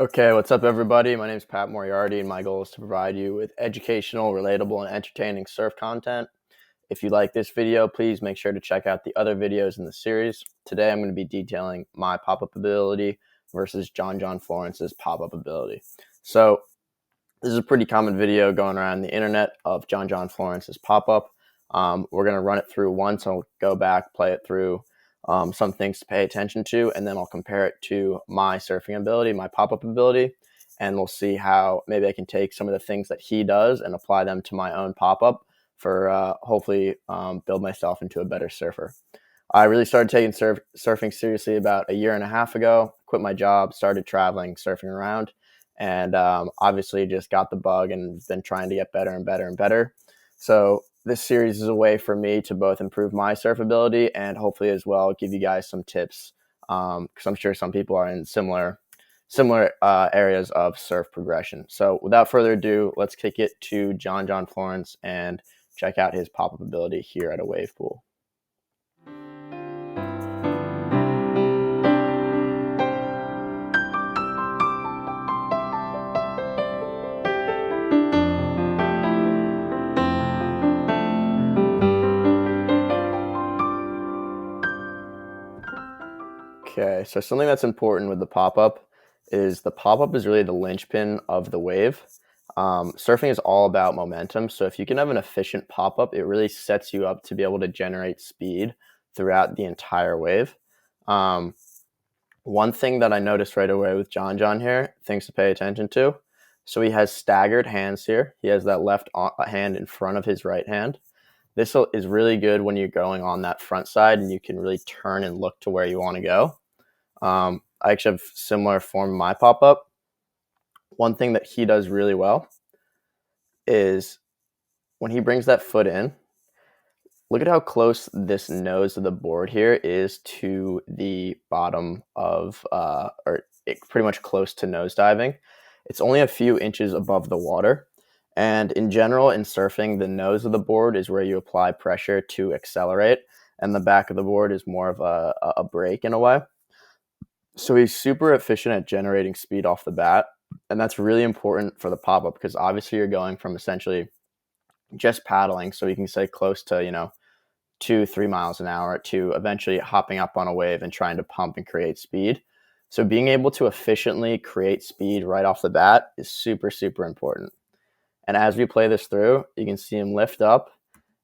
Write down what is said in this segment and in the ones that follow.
Okay, what's up, everybody? My name is Pat Moriarty, and my goal is to provide you with educational, relatable, and entertaining surf content. If you like this video, please make sure to check out the other videos in the series. Today, I'm going to be detailing my pop-up ability versus John Florence's pop-up ability. So, this is a pretty common video going around the internet of John Florence's pop-up. We're going to run it through once. I'll go back, play it through, some things to pay attention to, and then I'll compare it to my surfing ability, my pop-up ability, and we'll see how maybe I can take some of the things that he does and apply them to my own pop-up for hopefully build myself into a better surfer. I really started taking surfing seriously about a year and a half ago. Quit my job, started traveling, surfing around, and obviously just got the bug and been trying to get better and better and better. So this series is a way for me to both improve my surf ability and hopefully as well give you guys some tips, because I'm sure some people are in similar areas of surf progression. So without further ado, let's kick it to John Florence and check out his pop-up ability here at a wave pool. Okay, so something that's important with the pop-up is really the linchpin of the wave. Surfing is all about momentum, so if you can have an efficient pop-up, it really sets you up to be able to generate speed throughout the entire wave. Um, One thing that I noticed right away with John here, things to pay attention to. So he has staggered hands here. He has that left hand in front of his right hand. Is really good when you're going on that front side and you can really turn and look to where you want to go. I actually have similar form in my pop-up. One thing that he does really well is when he brings that foot in, look at how close this nose of the board here is to the bottom of, pretty much close to nose diving. It's only a few inches above the water. And in general, in surfing, the nose of the board is where you apply pressure to accelerate, and the back of the board is more of a brake in a way. So he's super efficient at generating speed off the bat, and that's really important for the pop-up because obviously you're going from essentially just paddling, so you can stay close to 2-3 miles an hour to eventually hopping up on a wave and trying to pump and create speed. So being able to efficiently create speed right off the bat is super important. And as we play this through, you can see him lift up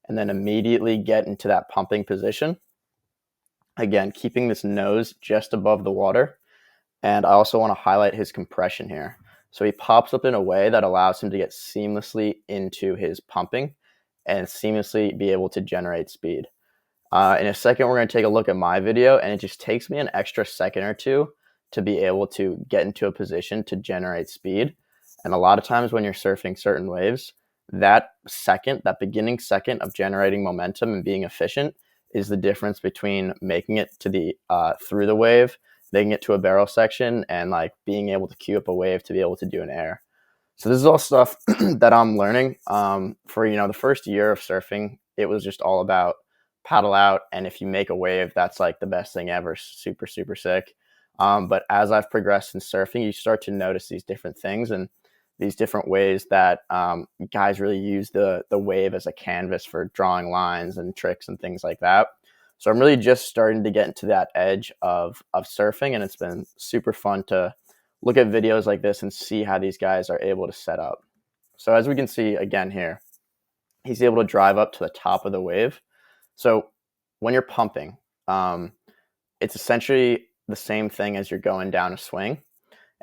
and then immediately get into that pumping position. Again, keeping this nose just above the water. And I also want to highlight his compression here. So he pops up in a way that allows him to get seamlessly into his pumping and seamlessly be able to generate speed. In a second, we're going to take a look at my video, and it just takes me an extra second or two to be able to get into a position to generate speed. And a lot of times when you're surfing certain waves, that beginning second of generating momentum and being efficient is the difference between making it to the through the wave, making it to a barrel section, and like being able to queue up a wave to be able to do an air. So this is all stuff that I'm learning. For the first year of surfing, it was just all about paddle out, and if you make a wave, that's like the best thing ever. Super sick. But as I've progressed in surfing, you start to notice these different things and these different ways that guys really use the wave as a canvas for drawing lines and tricks and things like that. So I'm really just starting to get into that edge of surfing, and it's been super fun to look at videos like this and see how these guys are able to set up. So as we can see again here, he's able to drive up to the top of the wave. So when you're pumping, it's essentially the same thing as you're going down a swing.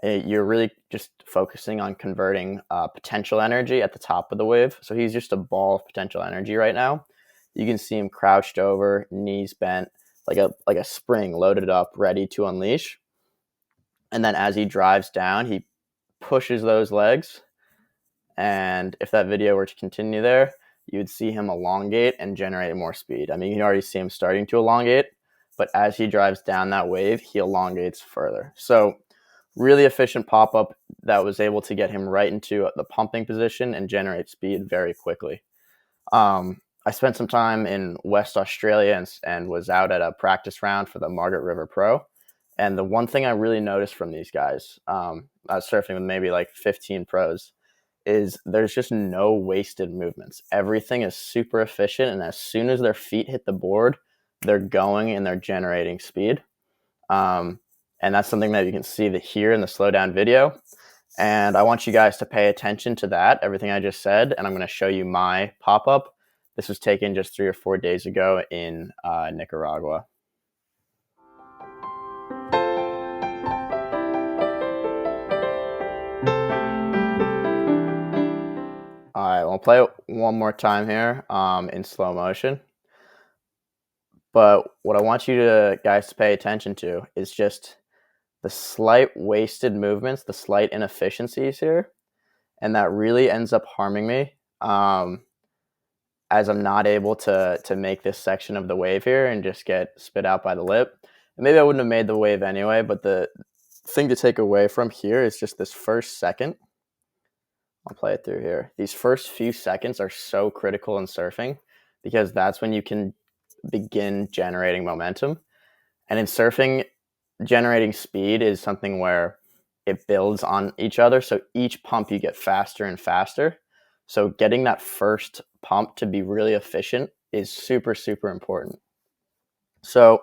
You're really just focusing on converting potential energy at the top of the wave. So he's just a ball of potential energy right now. You can see him crouched over, knees bent, like a spring loaded up, ready to unleash. And then as he drives down, he pushes those legs. And if that video were to continue there, you would see him elongate and generate more speed. I mean, you can already see him starting to elongate, but as he drives down that wave, he elongates further. So really efficient pop-up that was able to get him right into the pumping position and generate speed very quickly. I spent some time in West Australia and was out at a practice round for the Margaret River Pro. And the one thing I really noticed from these guys, I was surfing with maybe like 15 pros, is there's just no wasted movements. Everything is super efficient, and as soon as their feet hit the board, they're going and they're generating speed. Um, and that's something that you can see here in the slow down video. And I want you guys to pay attention to that, everything I just said, and I'm going to show you my pop-up. This was taken just 3 or 4 days ago in Nicaragua. All right, we'll play it one more time here in slow motion. But what I want you guys to pay attention to is just the slight wasted movements, the slight inefficiencies here. And that really ends up harming me as I'm not able to make this section of the wave here and just get spit out by the lip. And maybe I wouldn't have made the wave anyway, but the thing to take away from here is just this first second. I'll play it through here. These first few seconds are so critical in surfing because that's when you can begin generating momentum. And in surfing, generating speed is something where it builds on each other. So each pump you get faster and faster. So getting that first pump to be really efficient is super, super important. So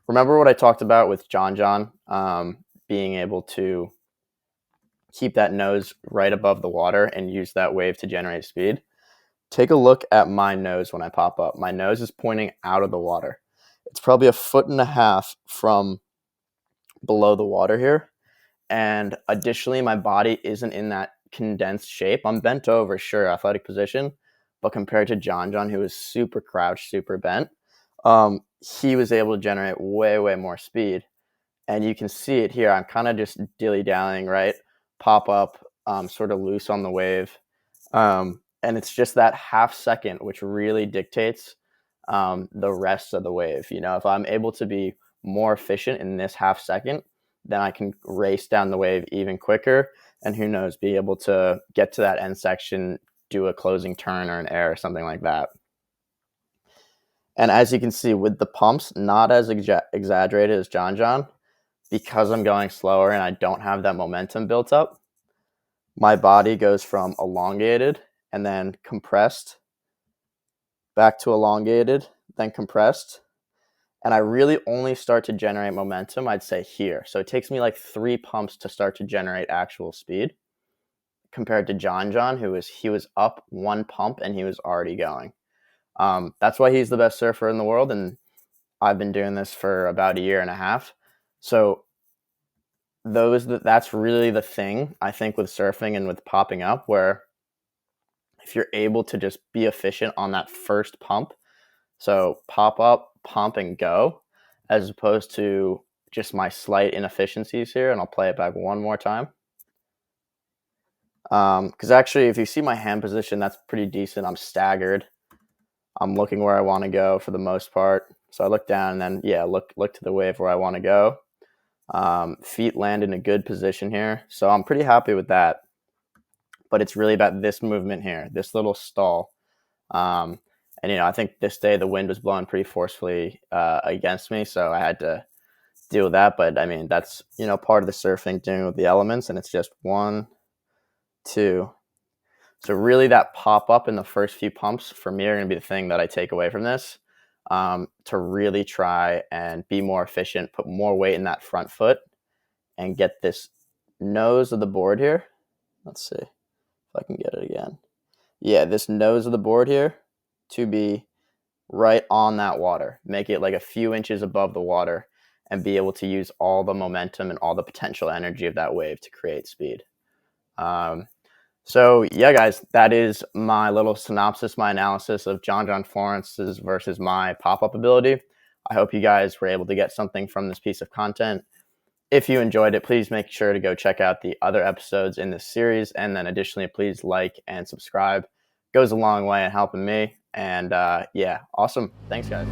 remember what I talked about with John, being able to keep that nose right above the water and use that wave to generate speed. Take a look at my nose when I pop up. My nose is pointing out of the water. It's probably 1.5 feet from below the water here. And additionally, my body isn't in that condensed shape. I'm bent over, sure, athletic position, but compared to John, who is super crouched, super bent, he was able to generate way, way more speed. And you can see it here. I'm kind of just dilly-dallying, right? Pop up, sort of loose on the wave. And it's just that half second which really dictates the rest of the wave. You know, if I'm able to be more efficient in this half second, then I can race down the wave even quicker. And who knows, be able to get to that end section, do a closing turn or an air or something like that. And as you can see with the pumps, not as exaggerated as John, because I'm going slower and I don't have that momentum built up, my body goes from elongated and then compressed, back to elongated, then compressed. And I really only start to generate momentum, I'd say here. So it takes me like 3 pumps to start to generate actual speed compared to John, he was up 1 pump and he was already going. That's why he's the best surfer in the world. And I've been doing this for about 1.5 years. So that's really the thing, I think, with surfing and with popping up, where if you're able to just be efficient on that first pump, so pop up, pump, and go, as opposed to just my slight inefficiencies here. And I'll play it back one more time. Because actually, if you see my hand position, that's pretty decent. I'm staggered. I'm looking where I want to go for the most part. So I look down and then, yeah, look to the wave where I want to go. Feet land in a good position here. So I'm pretty happy with that. But it's really about this movement here, this little stall. And, I think this day the wind was blowing pretty forcefully against me, so I had to deal with that. But, I mean, that's, part of the surfing, dealing with the elements, and it's just 1, 2. So really that pop-up in the first few pumps for me are going to be the thing that I take away from this, to really try and be more efficient, put more weight in that front foot, and get this nose of the board here. Let's see if I can get it again. Yeah, this nose of the board here to be right on that water. Make it like a few inches above the water and be able to use all the momentum and all the potential energy of that wave to create speed. So yeah, guys, that is my little synopsis, my analysis of John Florence's versus my pop-up ability. I hope you guys were able to get something from this piece of content. If you enjoyed it, please make sure to go check out the other episodes in this series. And then additionally, please like and subscribe. It goes a long way in helping me. And yeah, awesome. Thanks, guys.